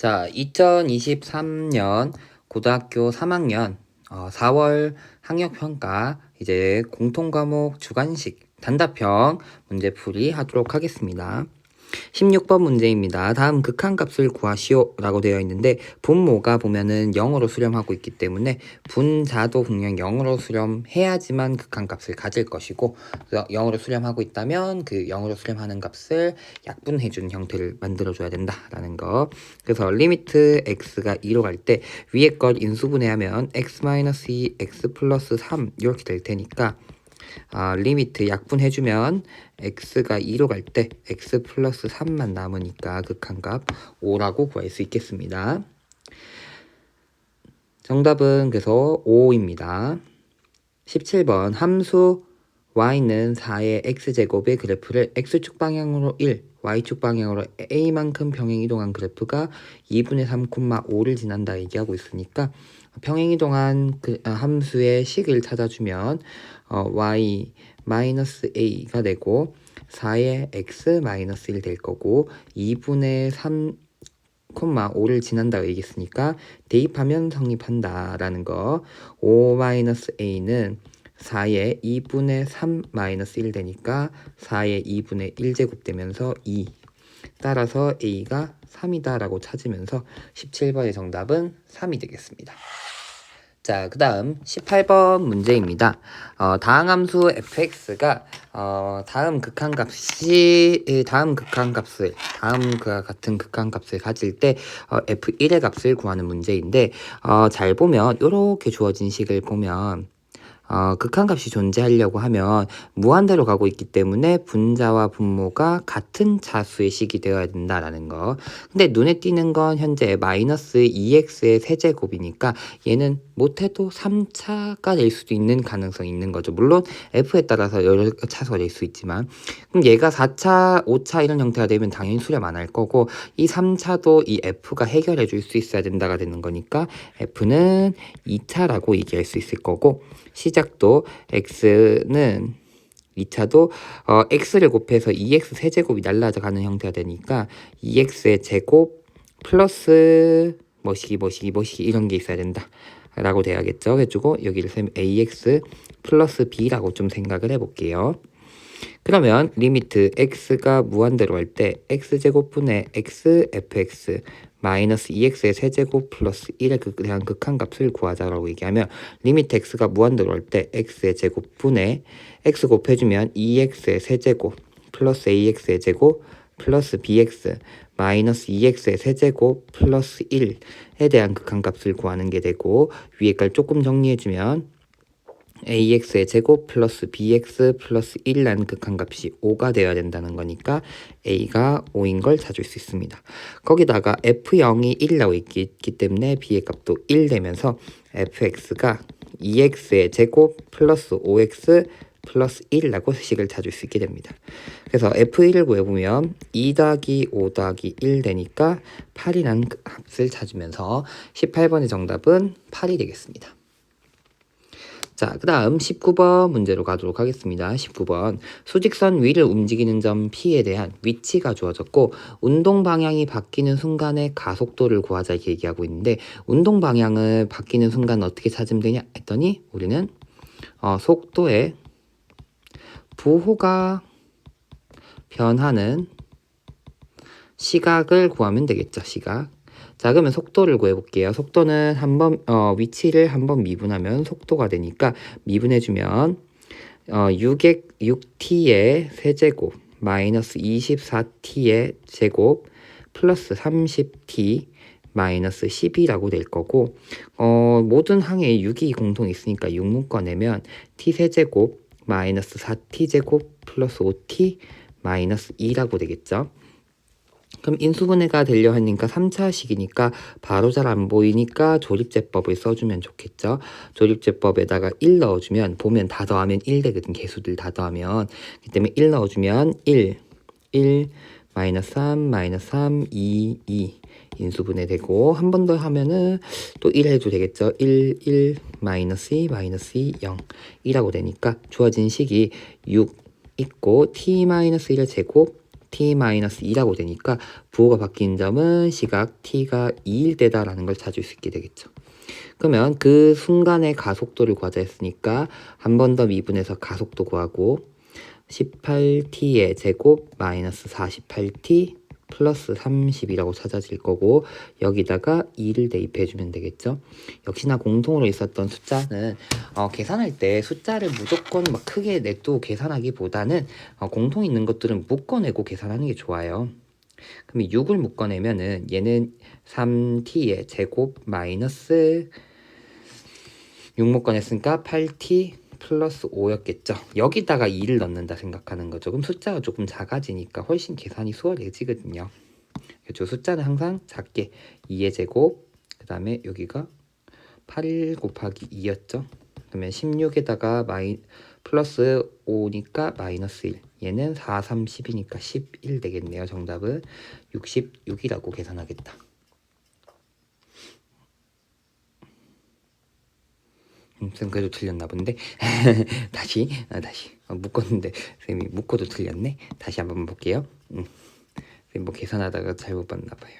자, 2023년 고등학교 3학년 4월 학력평가 이제 공통과목 주관식 단답형 문제풀이 하도록 하겠습니다. 16번 문제입니다. 다음 극한값을 구하시오 라고 되어 있는데 분모가 보면은 0으로 수렴하고 있기 때문에 분자도 분명 0으로 수렴해야지만 극한값을 가질 것이고 0으로 수렴하고 있다면 그 0으로 수렴하는 값을 약분해주는 형태를 만들어줘야 된다라는 거. 그래서 리미트 x가 2로 갈 때 위에 걸 인수분해하면 x-2, x 플러스 3 이렇게 될 테니까 리미트 약분해주면 x가 2로 갈 때 x 플러스 3만 남으니까 극한값 5라고 구할 수 있겠습니다. 정답은 그래서 5입니다. 17번 함수 y는 4의 x제곱의 그래프를 x축 방향으로 1, y축 방향으로 a만큼 평행이동한 그래프가 2분의 3, 5를 지난다 얘기하고 있으니까 평행이동한 함수의 식을 찾아주면 y 마이너스 a가 되고 4의 x 마이너스 1 될 거고 2분의 3, 5를 지난다 얘기했으니까 대입하면 성립한다 라는 거. 5 마이너스 a는 4의 2분의 3 마이너스 1 되니까 4의 2분의 1제곱 되면서 2. 따라서 a가 3이다 라고 찾으면서 17번의 정답은 3이 되겠습니다. 자, 그 다음 18번 문제입니다. 다항함수 fx가 다음 그와 같은 극한값을 가질 때 f1의 값을 구하는 문제인데 잘 보면 이렇게 주어진 식을 보면 극한값이 존재하려고 하면 무한대로 가고 있기 때문에 분자와 분모가 같은 차수의 식이 되어야 된다라는 거. 근데 눈에 띄는 건 현재 마이너스 2x의 세제곱이니까 얘는 못해도 3차가 될 수도 있는 가능성이 있는 거죠. 물론 f에 따라서 여러 차수가 될 수 있지만 그럼 얘가 4차, 5차 이런 형태가 되면 당연히 수렴 안 할 거고 이 3차도 이 f가 해결해 줄 수 있어야 된다가 되는 거니까 f는 2차라고 얘기할 수 있을 거고 시작도 x는 2차도 x를 곱해서 2x 세제곱이 날라져 가는 형태가 되니까 2x의 제곱 플러스 뭐시기 이런 게 있어야 된다 라고 돼야겠죠. 해주고 여기를 쓰면 ax 플러스 b라고 좀 생각을 해볼게요. 그러면 리미트 x가 무한대로 할 때 x제곱분의 x fx 마이너스 2x의 세제곱 플러스 1에 대한 극한값을 구하자라고 얘기하면 리미트 x가 무한대로 할 때 x의 제곱분의 x 곱해주면 2x의 세제곱 플러스 ax의 제곱 플러스 bx 마이너스 2x의 세제곱 플러스 1에 대한 극한값을 구하는 게 되고 위에 걸 조금 정리해주면 ax의 제곱 플러스 bx 플러스 1이라는 극한값이 5가 되어야 된다는 거니까 a가 5인 걸 찾을 수 있습니다. 거기다가 f0이 1이라고 있기 때문에 b의 값도 1 되면서 fx가 2x의 제곱 플러스 5x 플러스 1이라고 식을 찾을 수 있게 됩니다. 그래서 f1을 구해보면 2 더하기 5 더하기 1 되니까 8이라는 값을 찾으면서 18번의 정답은 8이 되겠습니다. 자, 그 다음 19번 문제로 가도록 하겠습니다. 19번 수직선 위를 움직이는 점 P에 대한 위치가 주어졌고 운동 방향이 바뀌는 순간의 가속도를 구하자 이렇게 얘기하고 있는데 운동 방향을 바뀌는 순간 어떻게 찾으면 되냐 했더니 우리는 속도의 부호가 변하는 시각을 구하면 되겠죠. 시각. 자, 그러면 속도를 구해볼게요. 속도는 위치를 한번 미분하면 속도가 되니까 미분해주면 6t의 세제곱 마이너스 24t의 제곱 플러스 30t 마이너스 12라고 될 거고 모든 항에 6이 공통이 있으니까 6 묶어내면 t 세제곱 마이너스 4t 제곱 플러스 5t 마이너스 2라고 되겠죠. 그럼 인수분해가 되려 하니까 3차식이니까 바로 잘 안 보이니까 조립제법을 써주면 좋겠죠. 조립제법에다가 1 넣어주면 보면 다 더하면 1 되거든. 개수들 다 더하면. 그렇기 때문에 1 넣어주면 1, 마이너스 3, 2 인수분해 되고 한 번 더 하면은 또 1 해도 되겠죠. 1, 마이너스 2, 0 2라고 되니까 주어진 식이 6 있고 t-1의 제곱 t-2라고 되니까 부호가 바뀐 점은 시각 t가 2일 때다라는 걸 찾을 수 있게 되겠죠. 그러면 그 순간의 가속도를 구하자 했으니까 한 번 더 미분해서 가속도 구하고 18t의 제곱 마이너스 48t 플러스 30이라고 찾아질 거고 여기다가 2를 대입해주면 되겠죠. 역시나 공통으로 있었던 숫자는 계산할 때 숫자를 무조건 막 크게 냅두고 계산하기보다는 공통 있는 것들은 묶어내고 계산하는 게 좋아요. 그럼 6을 묶어내면은 얘는 3t의 제곱 마이너스 6 묶어냈으니까 8t 플러스 5였겠죠. 여기다가 2를 넣는다 생각하는 거죠. 그럼 숫자가 조금 작아지니까 훨씬 계산이 수월해지거든요. 그렇죠. 숫자는 항상 작게 2의 제곱, 그 다음에 여기가 8 곱하기 2였죠. 그러면 16에다가 플러스 5니까 마이너스 1. 얘는 4, 3, 10이니까 11 되겠네요. 정답은 66이라고 계산하겠다. 쌤 그래도 틀렸나 본데 다시 묶었는데 쌤이 묶어도 틀렸네. 다시 한번 볼게요. 쌤 뭐 계산하다가 잘못 봤나 봐요.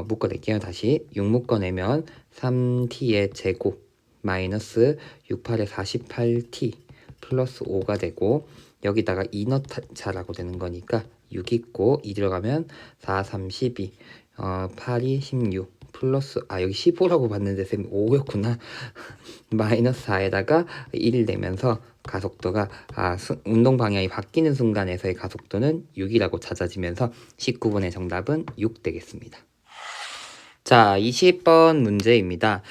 묶어낼게요. 다시 6 묶어내면 3t의 제곱 마이너스 6, 8에 48t 플러스 5가 되고 여기다가 2 넣자라고 되는 거니까 6 있고 2 들어가면 4, 3, 12 8이 16 플러스 여기 15라고 봤는데 쌤 5였구나. 마이너스 4에다가 1을 내면서 가속도가 운동 방향이 바뀌는 순간에서의 가속도는 6이라고 찾아지면서 19번의 정답은 6 되겠습니다. 자, 20번 문제입니다.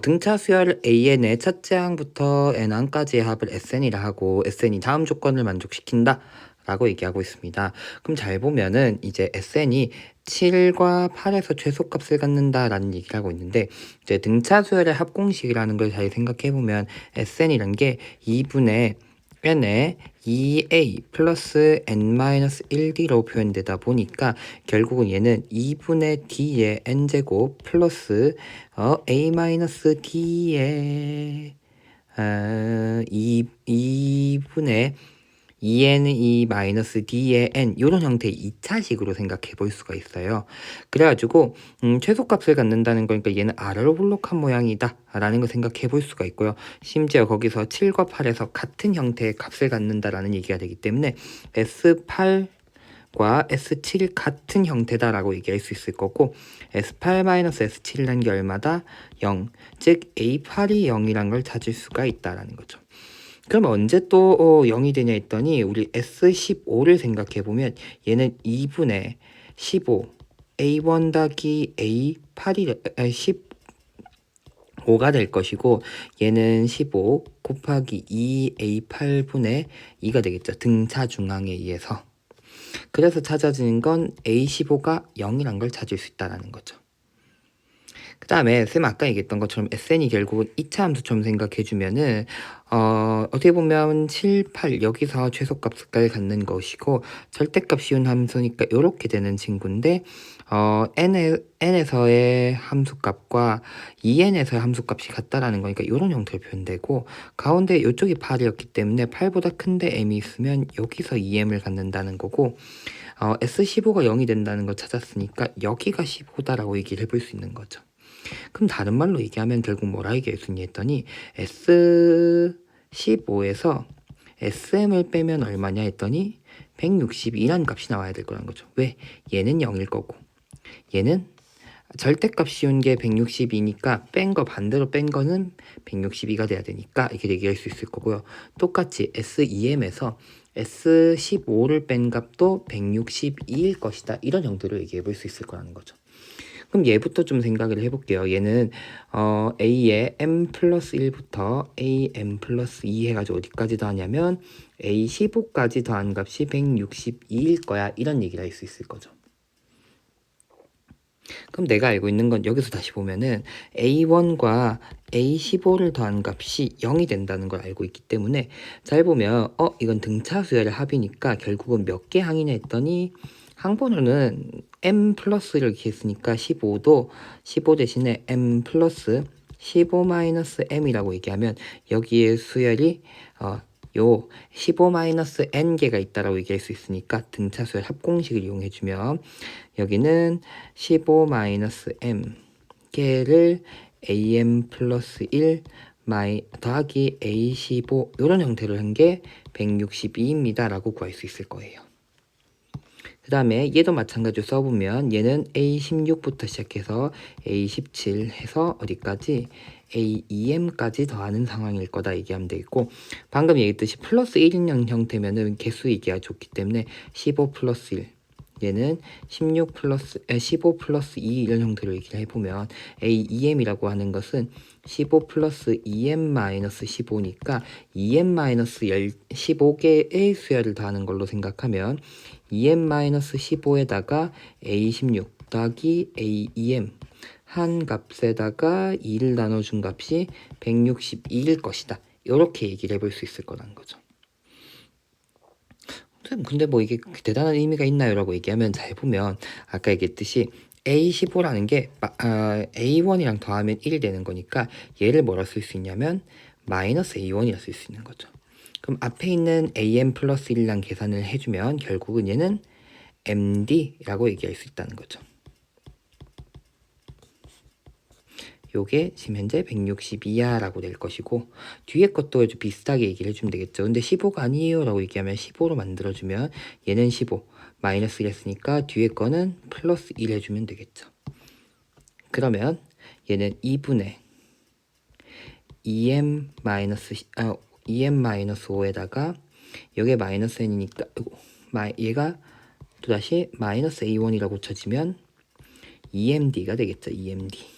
등차 수열 AN의 첫째 항부터 N항까지의 합을 SN이라 하고 SN이 다음 조건을 만족시킨다 라고 얘기하고 있습니다. 그럼 잘 보면은 이제 SN이 7과 8에서 최소값을 갖는다 라는 얘기를 하고 있는데 이제 등차 수열의 합공식이라는 걸 잘 생각해 보면 SN이란 게 2분의 n에 2a 플러스 n-1d로 표현되다 보니까 결국은 얘는 2분의 d의 n제곱 플러스 a-d의 2분의 2n 마이너스 d의 n 이런 형태의 2차식으로 생각해 볼 수가 있어요. 그래가지고 최소값을 갖는다는 거니까 얘는 아래로 볼록한 모양이다 라는 걸 생각해 볼 수가 있고요. 심지어 거기서 7과 8에서 같은 형태의 값을 갖는다라는 얘기가 되기 때문에 S8과 S7이 같은 형태다라고 얘기할 수 있을 거고 S8-S7이라는 게 얼마다? 0. 즉 A8이 0이란 걸 찾을 수가 있다라는 거죠. 그럼 언제 또 0이 되냐 했더니 우리 S15를 생각해 보면 얘는 2분의 15 A1 더하기 A8이 15가 될 것이고 얘는 15 곱하기 2A8분의 2가 되겠죠. 등차 중앙에 의해서. 그래서 찾아지는 건 A15가 0이란 걸 찾을 수 있다는 거죠. 그 다음에 쌤 아까 얘기했던 것처럼 SN이 결국은 2차 함수처럼 생각해주면은 어떻게 보면 7, 8 여기서 최소값을 갖는 것이고 절대값 씌운 함수니까 이렇게 되는 친구인데 n에서의 함수값과 2n에서의 함수값이 같다라는 거니까 이런 형태로 표현되고 가운데 이쪽이 8이었기 때문에 8보다 큰데 m이 있으면 여기서 2m을 갖는다는 거고 S15가 0이 된다는 걸 찾았으니까 여기가 15다라고 얘기를 해볼 수 있는 거죠. 그럼 다른 말로 얘기하면 결국 뭐라 얘기했으니 했더니 S15에서 SM을 빼면 얼마냐 했더니 162라는 값이 나와야 될 거라는 거죠. 왜? 얘는 0일 거고 얘는 절대값 씌운 게 162니까 뺀 거 반대로 뺀 거는 162가 돼야 되니까 이렇게 얘기할 수 있을 거고요. 똑같이 S2M에서 S15를 뺀 값도 162일 것이다. 이런 형태로 얘기해 볼 수 있을 거라는 거죠. 그럼 얘부터 좀 생각을 해볼게요. 얘는 A의 m 플러스 1부터 am 플러스 2 해가지고 어디까지 더하냐면 A15까지 더한 값이 162일 거야. 이런 얘기를 할 수 있을 거죠. 그럼 내가 알고 있는 건 여기서 다시 보면은 A1과 A15를 더한 값이 0이 된다는 걸 알고 있기 때문에 잘 보면 이건 등차 수열의 합이니까 결국은 몇 개 항이냐 했더니 항번호는 m 플러스를 이렇게 했으니까 15도 15 대신에 m 플러스 15 마이너스 m이라고 얘기하면 여기에 수열이 요 15-n개가 있다라고 얘기할 수 있으니까 등차수열 합공식을 이용해주면 여기는 15-m 개를 am 플러스 1 더하기 a15 이런 형태로 한 게 162입니다 라고 구할 수 있을 거예요. 그 다음에 얘도 마찬가지로 써보면 얘는 A16부터 시작해서 A17 해서 어디까지 A2M까지 더하는 상황일 거다 얘기하면 되겠고, 방금 얘기했듯이 플러스 1인형 형태면은 개수 얘기가 좋기 때문에 15 플러스 1 얘는 15 플러스 2 이런 형태로 얘기를 해보면 A2M이라고 하는 것은 15 플러스 2M 마이너스 15니까 2M 마이너스 15개의 수열을 더하는 걸로 생각하면 2M-15에다가 A16 더하기 A2M 한 값에다가 2를 나눠준 값이 162일 것이다. 이렇게 얘기를 해볼 수 있을 거라는 거죠. 근데 뭐 이게 대단한 의미가 있나요? 라고 얘기하면 잘 보면 아까 얘기했듯이 A15라는 게 A1이랑 더하면 1이 되는 거니까 얘를 뭐라 쓸 수 있냐면 마이너스 A1이라 쓸 수 있는 거죠. 그럼 앞에 있는 am 플러스 1이랑 계산을 해주면 결국은 얘는 md라고 얘기할 수 있다는 거죠. 요게 지금 현재 162야 라고 될 것이고, 뒤에 것도 아주 비슷하게 얘기를 해주면 되겠죠. 근데 15가 아니에요 라고 얘기하면 15로 만들어주면 얘는 15 마이너스 1 했으니까 뒤에 거는 플러스 1 해주면 되겠죠. 그러면 얘는 2분의 2m-5에다가 여기에 마이너스 n이니까 얘가 또다시 마이너스 a1이라고 고쳐지면 emd가 되겠죠. emd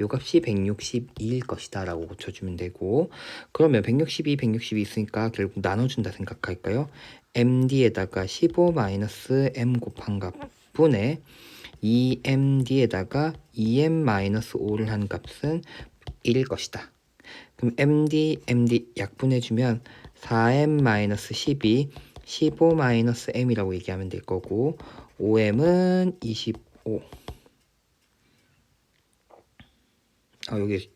요 값이 162일 것이다 라고 고쳐주면 되고, 그러면 162 있으니까 결국 나눠준다 생각할까요? md에다가 15-m 곱한 값 분의 2md에다가 2m-5를 한 값은 1일 것이다. 그럼 md 약분해주면 4m-12 15-m이라고 얘기하면 될 거고, 5m은 25. 여기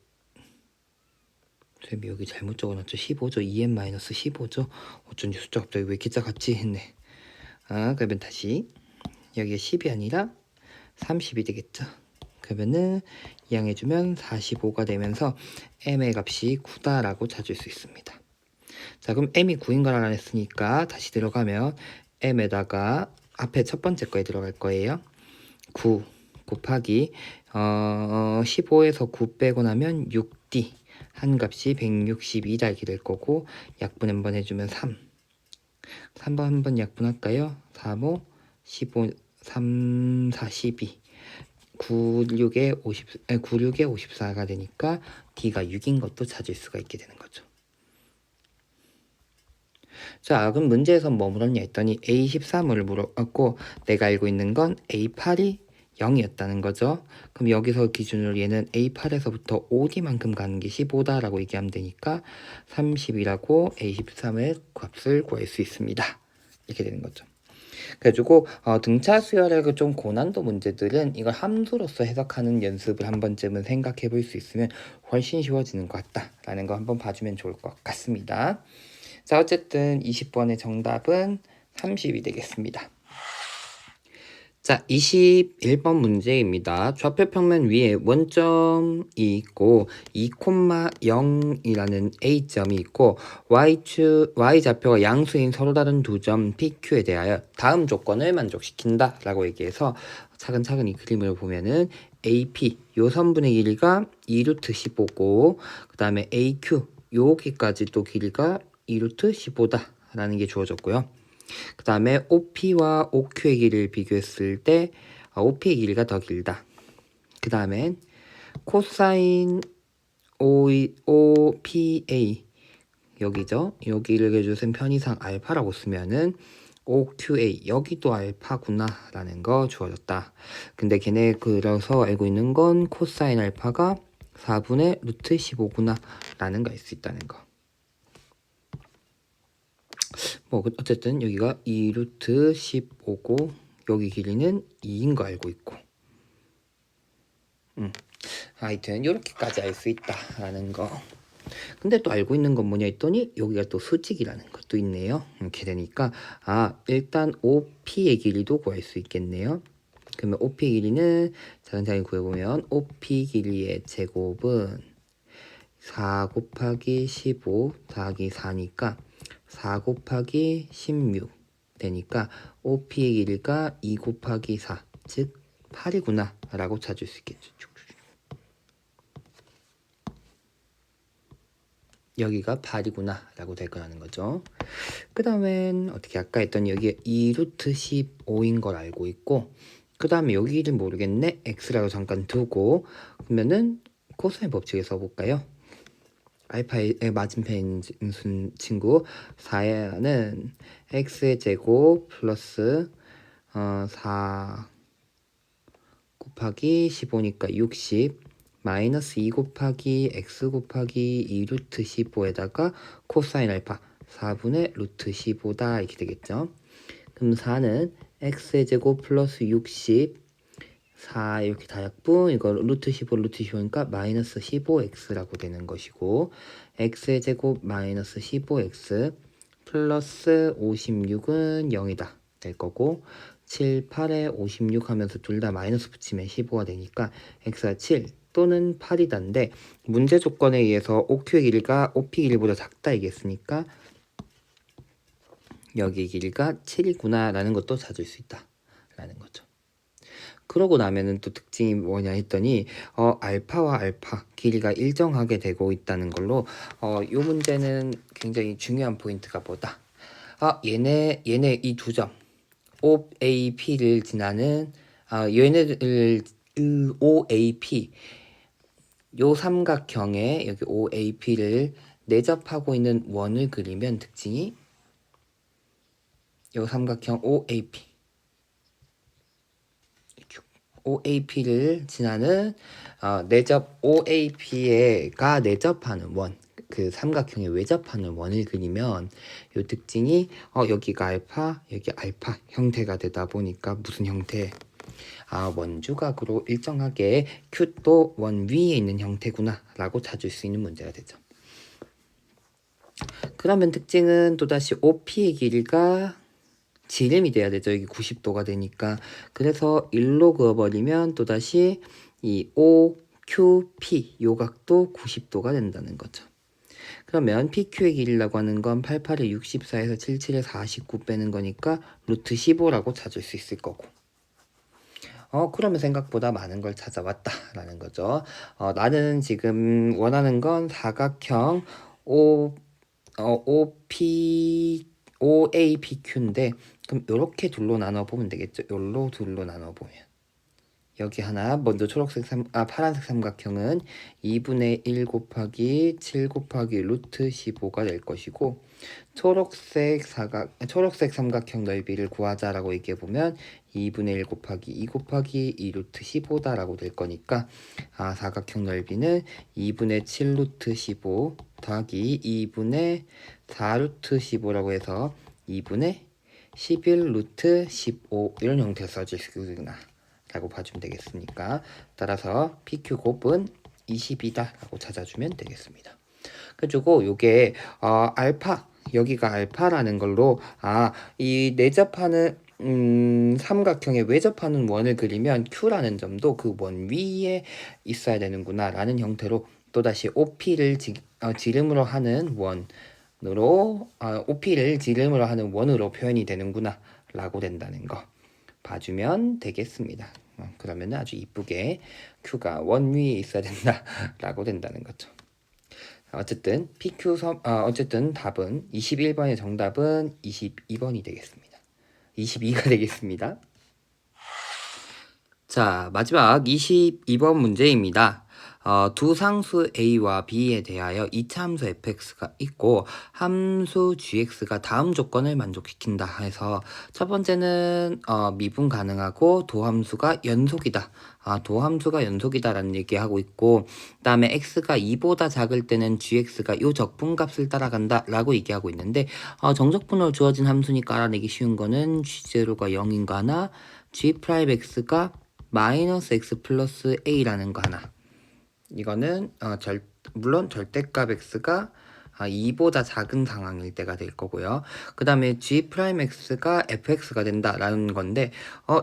잘못 적어놨죠. 15죠. 2m-15죠. 어쩐지 숫자 갑자기 왜 이렇게 작았지 했네. 그러면 다시 여기가 10이 아니라 30이 되겠죠. 그러면은 이항해주면 45가 되면서 m의 값이 9다라고 찾을 수 있습니다. 자, 그럼 m이 9인 걸 알아냈으니까 다시 들어가면 m에다가 앞에 첫 번째 거에 들어갈 거예요. 9 곱하기 15에서 9 빼고 나면 6d 한 값이 162 달기 될 거고, 약분 한번 해주면 3번 한번 약분할까요? 3, 5, 15, 3, 4, 12 96에 54가 되니까 d가 6인 것도 찾을 수가 있게 되는 거죠. 자, 그럼 문제에서 뭐 물었냐 했더니 A13을 물었고, 내가 알고 있는 건 A8이 0이었다는 거죠. 그럼 여기서 기준으로 얘는 A8에서부터 OD만큼 가는 게 15다라고 얘기하면 되니까 30이라고 A13의 값을 구할 수 있습니다. 이렇게 되는 거죠. 그래가지고 등차 수열의 좀 고난도 문제들은 이걸 함수로서 해석하는 연습을 한 번쯤은 생각해 볼 수 있으면 훨씬 쉬워지는 것 같다라는 거 한번 봐주면 좋을 것 같습니다. 자, 어쨌든 20번의 정답은 30이 되겠습니다. 자, 21번 문제입니다. 좌표 평면 위에 원점이 있고 2,0이라는 A점이 있고 Y좌표가 양수인 서로 다른 두 점 PQ에 대하여 다음 조건을 만족시킨다 라고 얘기해서 차근차근히 그림을 보면은 AP 요 선분의 길이가 2루트 15고, 그 다음에 AQ 여기까지 또 길이가 2루트 15다 라는 게 주어졌고요. 그 다음에 OP와 OQ의 길이를 비교했을 때 OP의 길이가 더 길다. 그 다음에 코사인 OPA 여기죠. 여기를 해주신 편의상 알파라고 쓰면은 OQA 여기도 알파구나 라는 거 주어졌다. 근데 걔네 그래서 알고 있는 건 코사인 알파가 4분의 루트 15구나 라는 거 알 수 있다는 거. 뭐 어쨌든 여기가 2루트 15고 여기 길이는 2인 거 알고 있고, 하여튼 이렇게까지 알 수 있다라는 거 근데 또 알고 있는 건 뭐냐 했더니 여기가 또 수직이라는 것도 있네요. 이렇게 되니까 일단 OP의 길이도 구할 수 있겠네요. 그러면 OP 길이는 자세히 구해보면 OP 길이의 제곱은 4 곱하기 15 더하기 4니까 4 곱하기 16 되니까 OP의 길이가 2 곱하기 4, 즉 8이구나 라고 찾을 수 있겠죠. 여기가 8이구나 라고 될 거라는 거죠. 그 다음엔 어떻게 할까 했더니 여기에 2 루트 15인 걸 알고 있고, 그 다음에 여기를 모르겠네, x라고 잠깐 두고, 그러면은 코사인 법칙을 써볼까요? 알파의 맞은편인 친구 4는 x의 제곱 플러스 4 곱하기 15니까 60 마이너스 2 곱하기 x 곱하기 2 루트 15에다가 코사인 알파 4분의 루트 15다 이렇게 되겠죠. 그럼 4는 x의 제곱 플러스 60 4 이렇게 다약분, 이거 루트 15 루트 15니까 마이너스 15x라고 되는 것이고, x의 제곱 마이너스 15x 플러스 56은 0이다 될 거고, 7, 8에 56 하면서 둘 다 마이너스 붙이면 15가 되니까 x가 7 또는 8이다인데, 문제 조건에 의해서 OQ의 길이가 OP 길이보다 작다 이겠으니까 여기 길이가 7이구나 라는 것도 찾을 수 있다 라는 거죠. 그러고 나면은 또 특징이 뭐냐 했더니 알파와 알파 길이가 일정하게 되고 있다는 걸로 이 문제는 굉장히 중요한 포인트가 뭐다. 얘네 이 두 점 OAP를 지나는 얘네들 OAP 요 삼각형에 여기 OAP를 내접하고 있는 원을 그리면 특징이 요 삼각형 OAP를 지나는 내접 OAP가 내접하는 원, 그 삼각형에 외접하는 원을 그리면 요 특징이 여기가 알파, 여기 알파 형태가 되다 보니까 무슨 형태? 원주각으로 일정하게 Q도 원 위에 있는 형태구나 라고 찾을 수 있는 문제가 되죠. 그러면 특징은 또다시 OP의 길이가 지름이 돼야 되죠. 여기 90도가 되니까. 그래서 1로 그어버리면 또다시 이 OQP 요 각도 90도가 된다는 거죠. 그러면 PQ의 길이라고 하는 건 88에 64에서 77에 49 빼는 거니까 루트 15라고 찾을 수 있을 거고. 그러면 생각보다 많은 걸 찾아왔다라는 거죠. 나는 지금 원하는 건 사각형 OAPQ인데, 그럼 이렇게 둘로 나눠 보면 되겠죠. 요로 둘로 나눠 보면 여기 하나 먼저 파란색 삼각형은 2분의 1 곱하기 7 곱하기 루트 15가 될 것이고, 초록색 삼각형 넓이를 구하자라고 얘기해 보면 2분의 1 곱하기 2 곱하기 2 루트 15다라고 될 거니까 사각형 넓이는 2분의 7 루트 15 더하기 2분의 4 루트 15라고 해서 2분의 11 루트 15 이런 형태로 써질 수 있구나 라고 봐주면 되겠습니까? 따라서 PQ 곱은 20이다 라고 찾아주면 되겠습니다. 그리고 요게 알파, 여기가 알파라는 걸로 이 내접하는 삼각형에 외접하는 원을 그리면 Q라는 점도 그 원 위에 있어야 되는구나 라는 형태로 또다시 OP를 지름으로 하는 원으로 OP를 지름으로 하는 원으로 표현이 되는구나 라고 된다는 거 봐주면 되겠습니다. 그러면 아주 이쁘게 Q가 원 위에 있어야 된다 라고 된다는 거죠. 어쨌든 어쨌든 답은 21번의 정답은 22번이 되겠습니다. 22가 되겠습니다. 자, 마지막 22번 문제입니다. 두 상수 a와 b에 대하여 이차함수 fx가 있고 함수 gx가 다음 조건을 만족시킨다 해서, 첫 번째는 미분 가능하고 도함수가 연속이다. 도함수가 연속이다라는 얘기하고 있고, 그 다음에 x가 2보다 작을 때는 gx가 요 적분값을 따라간다 라고 얘기하고 있는데, 정적분으로 주어진 함수니까 알아내기 쉬운 거는 g0가 0인 거 하나, g'x가 마이너스 x 플러스 a라는 거 하나. 이거는 물론 절대값 x가 2보다 작은 상황일 때가 될 거고요. 그 다음에 g'x가 fx가 된다라는 건데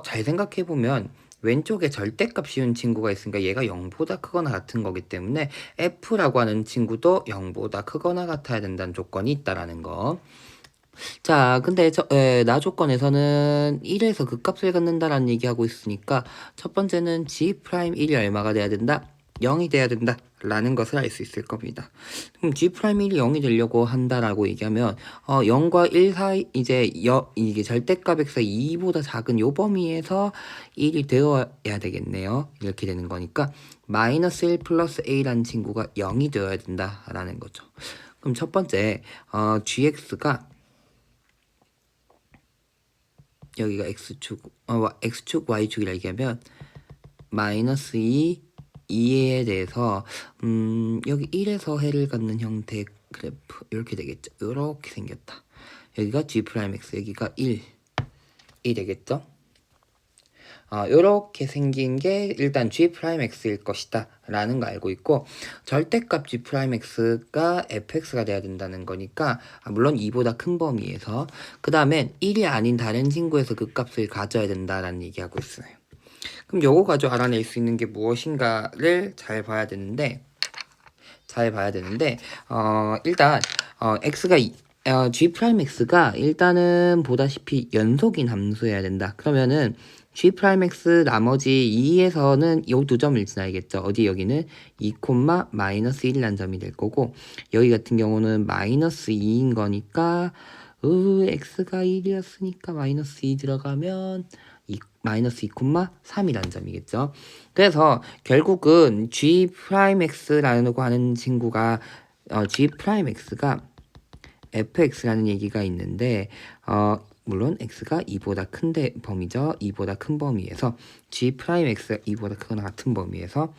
잘 생각해보면 왼쪽에 절대값 씌운 친구가 있으니까 얘가 0보다 크거나 같은 거기 때문에 f라고 하는 친구도 0보다 크거나 같아야 된다는 조건이 있다라는 거. 자, 근데 나 조건에서는 1에서 극값을 갖는다라는 얘기하고 있으니까 첫 번째는 g'1이 얼마가 돼야 된다? 0이 돼야 된다 라는 것을 알 수 있을 겁니다. 그럼 g'1이 0이 되려고 한다라고 얘기하면 0과 1 사이 이게 절대값 x가 2보다 작은 요 범위에서 1이 되어야 되겠네요. 이렇게 되는 거니까 마이너스 1 플러스 a라는 친구가 0이 되어야 된다라는 거죠. 그럼 첫 번째 gx가 여기가 x축, y축이라 얘기하면 마이너스 2에 대해서 여기 1에서 해를 갖는 형태의 그래프 이렇게 되겠죠. 이렇게 생겼다. 여기가 g'x, 여기가 1이 되겠죠. 요렇게 생긴 게 일단 g'x일 것이다 라는 거 알고 있고, 절대값 g'x가 fx가 돼야 된다는 거니까 물론 2보다 큰 범위에서, 그 다음엔 1이 아닌 다른 친구에서 그 값을 가져야 된다라는 얘기하고 있어요. 그럼 요거 가지고 알아낼 수 있는 게 무엇인가를 잘 봐야 되는데 일단 x가 g'x가 일단은 보다시피 연속인 함수여야 된다. 그러면은 g'x 나머지 2에서는 요 두 점을 지나야겠죠. 어디 여기는 2, 마이너스 1이라는 점이 될 거고, 여기 같은 경우는 마이너스 2인 거니까 x가 1이었으니까 마이너스 2 들어가면 마이너스 2, 3이라는 점이겠죠. 그래서 결국은 g'x라고 하는 친구가 g'x가 fx라는 얘기가 있는데 물론 x가 2보다 큰 범위죠. 2보다 큰 범위에서 g'x가 2보다 크거나 같은 범위에서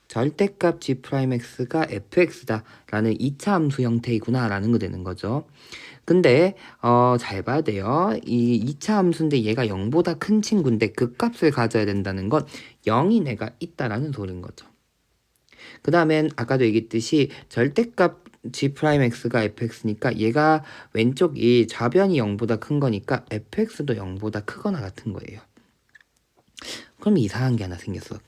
절대값 g'x가 fx다 라는 2차 함수 형태이구나 라는 거 되는 거죠. 근데 잘 봐야 돼요. 이 2차 함수인데 얘가 0보다 큰 친구인데 그 값을 가져야 된다는 건 0인 애가 있다라는 소리인 거죠. 그 다음엔 아까도 얘기했듯이 절대값 g'x가 fx니까 얘가 왼쪽이 좌변이 0보다 큰 거니까 fx도 0보다 크거나 같은 거예요. 그럼 이상한 게 하나 생겼어.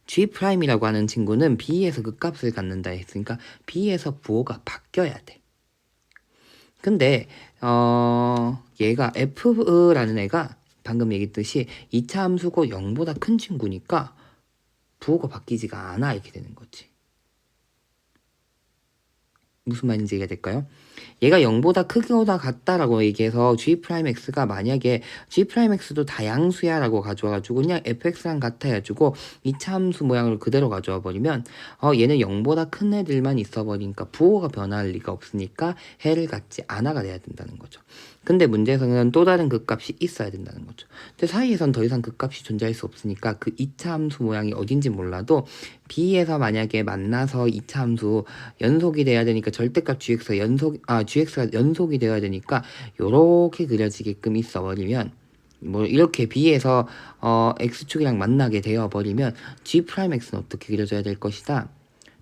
g'이라고 하는 친구는 b에서 그 값을 갖는다 했으니까 b에서 부호가 바뀌어야 돼. 근데 얘가 f라는 애가 방금 얘기했듯이 2차 함수고 0보다 큰 친구니까 부호가 바뀌지가 않아 이렇게 되는 거지. 무슨 말인지 이해가 될까요? 얘가 0보다 크거나 같다라고 얘기해서 g'x가 만약에 g'x도 다양수야 라고 가져와가지고 그냥 fx랑 같아 해가지고 2차 함수 모양을 그대로 가져와 버리면 얘는 0보다 큰 애들만 있어 버리니까 부호가 변할 리가 없으니까 해를 갖지 않아가 돼야 된다는 거죠. 근데 문제에서는 또 다른 극값이 있어야 된다는 거죠. 근데 사이에선 더 이상 극값이 존재할 수 없으니까 그 2차 함수 모양이 어딘지 몰라도 B에서 만약에 만나서 2차 함수 연속이 돼야 되니까 절대값 gx가 연속이 되어야 되니까 요렇게 그려지게끔 있어 버리면 뭐 이렇게 B에서 x축이랑 만나게 되어 버리면 g'x는 어떻게 그려져야 될 것이다.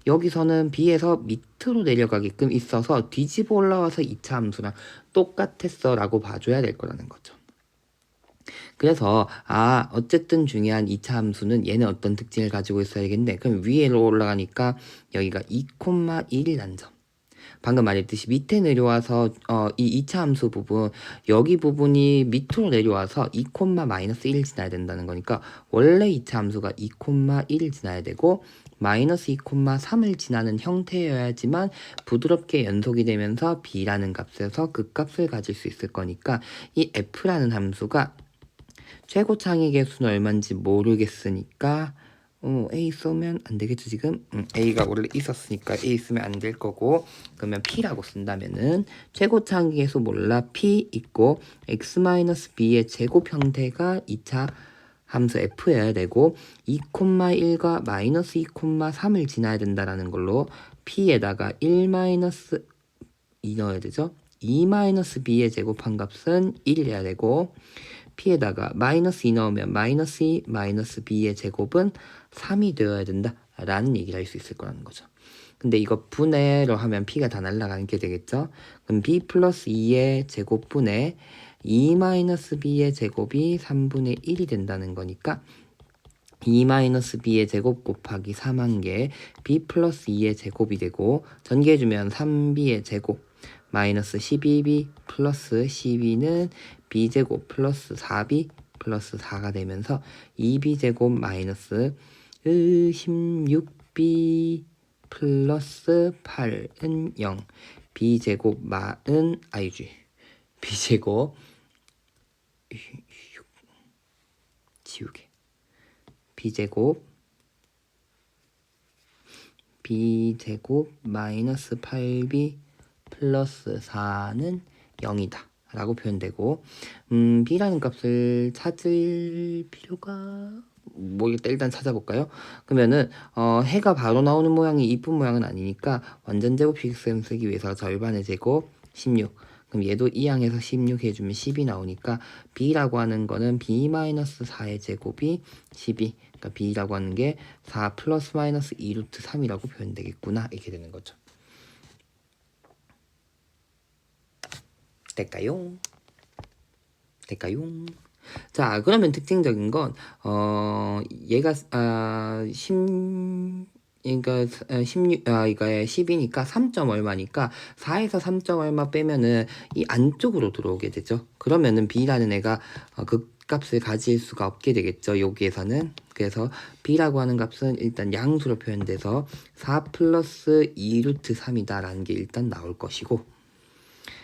여기서는 B에서 밑으로 내려가게끔 있어서 뒤집어 올라와서 2차 함수랑 똑같았어 라고 봐줘야 될 거라는 거죠. 그래서 어쨌든 중요한 2차 함수는 얘는 어떤 특징을 가지고 있어야겠네. 그럼 위로 올라가니까 여기가 2,1이라는 점. 방금 말했듯이 밑에 내려와서 이 2차 함수 부분, 여기 부분이 밑으로 내려와서 2,-1을 지나야 된다는 거니까 원래 2차 함수가 2,1을 지나야 되고 마이너스 2,3을 지나는 형태여야지만 부드럽게 연속이 되면서 b라는 값에서 그 값을 가질 수 있을 거니까 이 f라는 함수가 최고 창의 개수는 얼마인지 모르겠으니까 A 쓰면 안 되겠죠 지금? A가 원래 있었으니까 A 쓰면 안 될 거고, 그러면 P라고 쓴다면은 최고 창의 개수 몰라 P 있고 x-b의 제곱 형태가 2차 함수 f여야 되고 2,1과 마이너스 2,3을 지나야 된다라는 걸로 P에다가 1 2 넣어야 되죠. 2-b의 제곱한 값은 1이어야 되고 P에다가 마이너스 2 넣으면 마이너스 2 마이너스 b의 제곱은 3이 되어야 된다 라는 얘기를 할 수 있을 거라는 거죠. 근데 이거 분해로 하면 p가 다 날아가는 게 되겠죠? 그럼 b 플러스 2의 제곱분의 2 마이너스 b의 제곱이 3분의 1이 된다는 거니까 2 마이너스 b의 제곱 곱하기 3한 게 b 플러스 2의 제곱이 되고 전개해주면 3b의 제곱 마이너스 12b 플러스 12는 b제곱 플러스 4b 플러스 4가 되면서 2b제곱 마이너스 16b 플러스 8은 0 b제곱 마은 아이지 b제곱 지우개 b제곱 마이너스 8b 플러스 4는 0이다 라고 표현되고 b라는 값을 찾을 필요가 일단 찾아볼까요? 그러면은 해가 바로 나오는 모양이 이쁜 모양은 아니니까 완전 제곱 시스템 쓰기 위해서 절반의 제곱 16 그럼 얘도 2항에서 16 해주면 10이 나오니까 b라고 하는 거는 b-4의 제곱이 12 그러니까 b라고 하는 게 4 플러스 마이너스 2 루트 3이라고 표현되겠구나 이렇게 되는 거죠. 될까요? 자, 그러면 특징적인 건 얘가 그러니까 16 이거에 10이니까 3점 얼마니까 4에서 3점 얼마 빼면은 이 안쪽으로 들어오게 되죠. 그러면은 b라는 애가 그 값을 가질 수가 없게 되겠죠. 여기에서는. 그래서 b라고 하는 값은 일단 양수로 표현돼서 4 플러스 2 루트 3이다 라는 게 일단 나올 것이고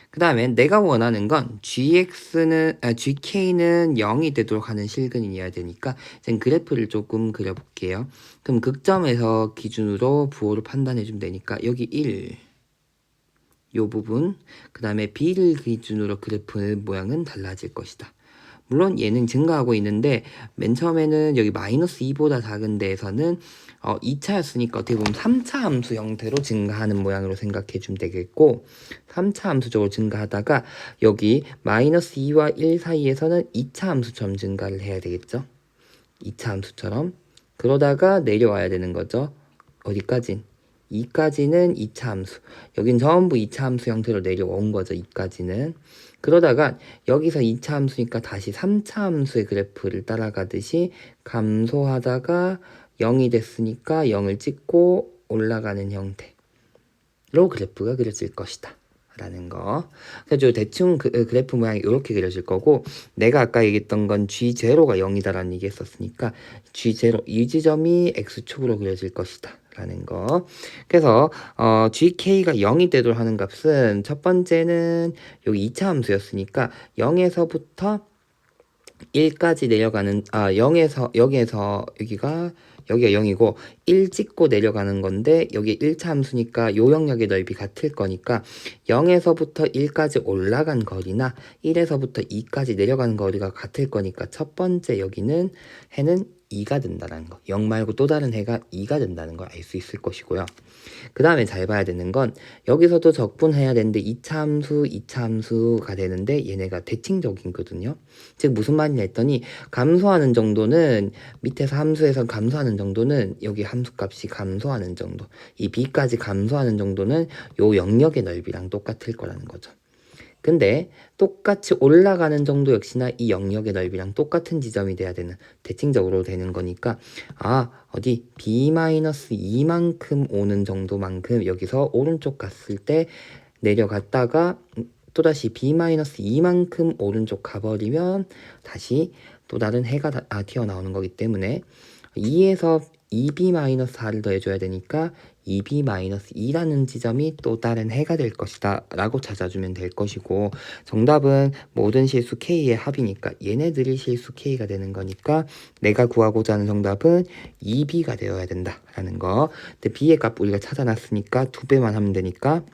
그 다음에 내가 원하는 건 gk는 0이 되도록 하는 실근이어야 되니까 이제 그래프를 조금 그려볼게요. 그럼 극점에서 기준으로 부호를 판단해주면 되니까 여기 1, 요 부분, 그 다음에 b를 기준으로 그래프 모양은 달라질 것이다. 물론 얘는 증가하고 있는데 맨 처음에는 여기 마이너스 2보다 작은 데에서는 2차였으니까 어떻게 보면 3차 함수 형태로 증가하는 모양으로 생각해 주면 되겠고 3차 함수적으로 증가하다가 여기 마이너스 2와 1 사이에서는 2차 함수처럼 증가를 해야 되겠죠. 2차 함수처럼 그러다가 내려와야 되는 거죠. 어디까진? 2까지는 2차 함수 여긴 전부 2차 함수 형태로 내려온 거죠. 2까지는 그러다가 여기서 2차 함수니까 다시 3차 함수의 그래프를 따라가듯이 감소하다가 0이 됐으니까 0을 찍고 올라가는 형태로 그래프가 그려질 것이다 라는 거. 그래서 대충 그래프 모양이 이렇게 그려질 거고 내가 아까 얘기했던 건 G0가 0이다 라는 얘기 했었으니까 G0 이 지점이 X축으로 그려질 것이다 라는 거. 그래서 GK가 0이 되도록 하는 값은 첫 번째는 여기 2차 함수였으니까 0에서부터 1까지 내려가는 0에서 여기가 0이고 1 찍고 내려가는 건데 여기 1차 함수니까 요 영역의 넓이 같을 거니까 0에서부터 1까지 올라간 거리나 1에서부터 2까지 내려가는 거리가 같을 거니까 첫 번째 여기는 해는 2가 된다는 거. 0 말고 또 다른 해가 2가 된다는 걸 알 수 있을 것이고요. 그 다음에 잘 봐야 되는 건 여기서도 적분해야 되는데 2차 함수가 되는데 얘네가 대칭적이거든요. 즉 무슨 말이냐 했더니 감소하는 정도는 밑에서 함수에서 감소하는 정도는 여기 함수값이 감소하는 정도 이 b까지 감소하는 정도는 요 영역의 넓이랑 똑같을 거라는 거죠. 근데 똑같이 올라가는 정도 역시나 이 영역의 넓이랑 똑같은 지점이 돼야 되는 대칭적으로 되는 거니까 어디 b-2만큼 오는 정도만큼 여기서 오른쪽 갔을 때 내려갔다가 또다시 b-2만큼 오른쪽 가버리면 다시 또 다른 해가 튀어나오는 거기 때문에 2에서 2b-4를 더해줘야 되니까 2b-2라는 지점이 또 다른 해가 될 것이다 라고 찾아주면 될 것이고 정답은 모든 실수 k의 합이니까 얘네들이 실수 k가 되는 거니까 내가 구하고자 하는 정답은 2b가 되어야 된다 라는 거. 근데 b의 값 우리가 찾아놨으니까 2배만 하면 되니까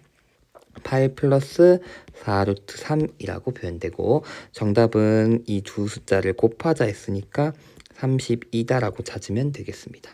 8 플러스 4 루트 3이라고 표현되고 정답은 이 두 숫자를 곱하자 했으니까 32다라고 찾으면 되겠습니다.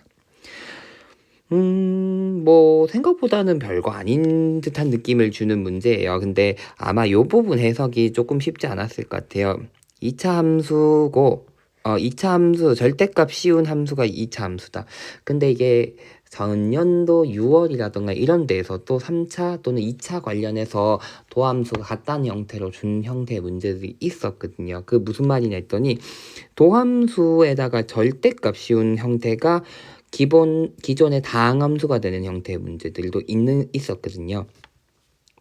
생각보다는 별거 아닌 듯한 느낌을 주는 문제예요. 근데 아마 요 부분 해석이 조금 쉽지 않았을 것 같아요. 2차 함수고, 2차 함수, 절대값 씌운 함수가 2차 함수다. 근데 이게 전년도 6월이라던가 이런 데에서 또 3차 또는 2차 관련해서 도함수가 같다는 형태로 준 형태의 문제들이 있었거든요. 그 무슨 말이냐 했더니 도함수에다가 절대값 씌운 형태가 기존의 다항함수가 되는 형태의 문제들도 있었거든요.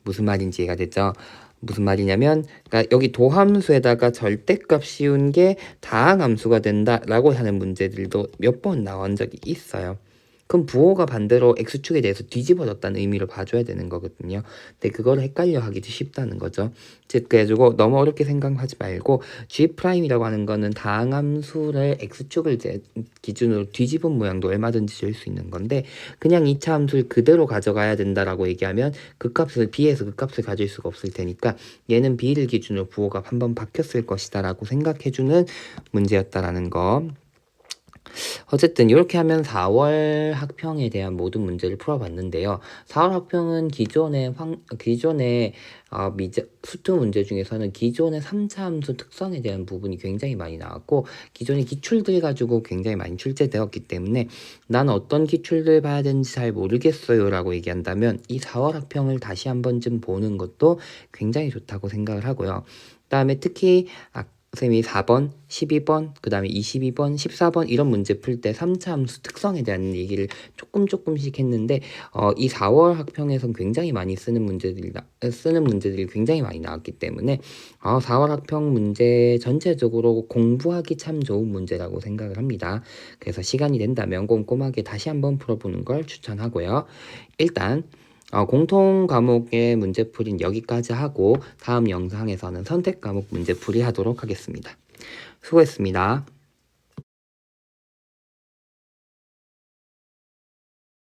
무슨 말인지 이해가 됐죠? 무슨 말이냐면, 그러니까 여기 도함수에다가 절대값 씌운 게 다항함수가 된다라고 하는 문제들도 몇 번 나온 적이 있어요. 그럼 부호가 반대로 x축에 대해서 뒤집어졌다는 의미로 봐줘야 되는 거거든요. 근데 그걸 헷갈려 하기도 쉽다는 거죠. 즉 그래가지고 너무 어렵게 생각하지 말고 g'이라고 하는 거는 다항함수를 x축을 기준으로 뒤집은 모양도 얼마든지 줄 수 있는 건데, 그냥 2차 함수를 그대로 가져가야 된다라고 얘기하면 그 값을 b에서 그 값을 가질 수가 없을 테니까 얘는 b를 기준으로 부호가 한번 바뀌었을 것이다 라고 생각해주는 문제였다라는 거. 어쨌든 이렇게 하면 4월 학평에 대한 모든 문제를 풀어봤는데요. 4월 학평은 기존의 수트 문제 중에서는 기존의 3차 함수 특성에 대한 부분이 굉장히 많이 나왔고, 기존의 기출들 가지고 굉장히 많이 출제되었기 때문에 난 어떤 기출들 봐야 되는지 잘 모르겠어요 라고 얘기한다면 이 4월 학평을 다시 한 번쯤 보는 것도 굉장히 좋다고 생각을 하고요. 그 다음에 특히 선생님이 4번, 12번, 그 다음에 22번, 14번 이런 문제 풀 때 3차 함수 특성에 대한 얘기를 조금씩 했는데 이 4월 학평에선 굉장히 많이 쓰는 문제들이 굉장히 많이 나왔기 때문에 4월 학평 문제 전체적으로 공부하기 참 좋은 문제라고 생각을 합니다. 그래서 시간이 된다면 꼼꼼하게 다시 한번 풀어보는 걸 추천하고요. 일단 공통 과목의 문제풀이는 여기까지 하고 다음 영상에서는 선택 과목 문제풀이 하도록 하겠습니다. 수고했습니다.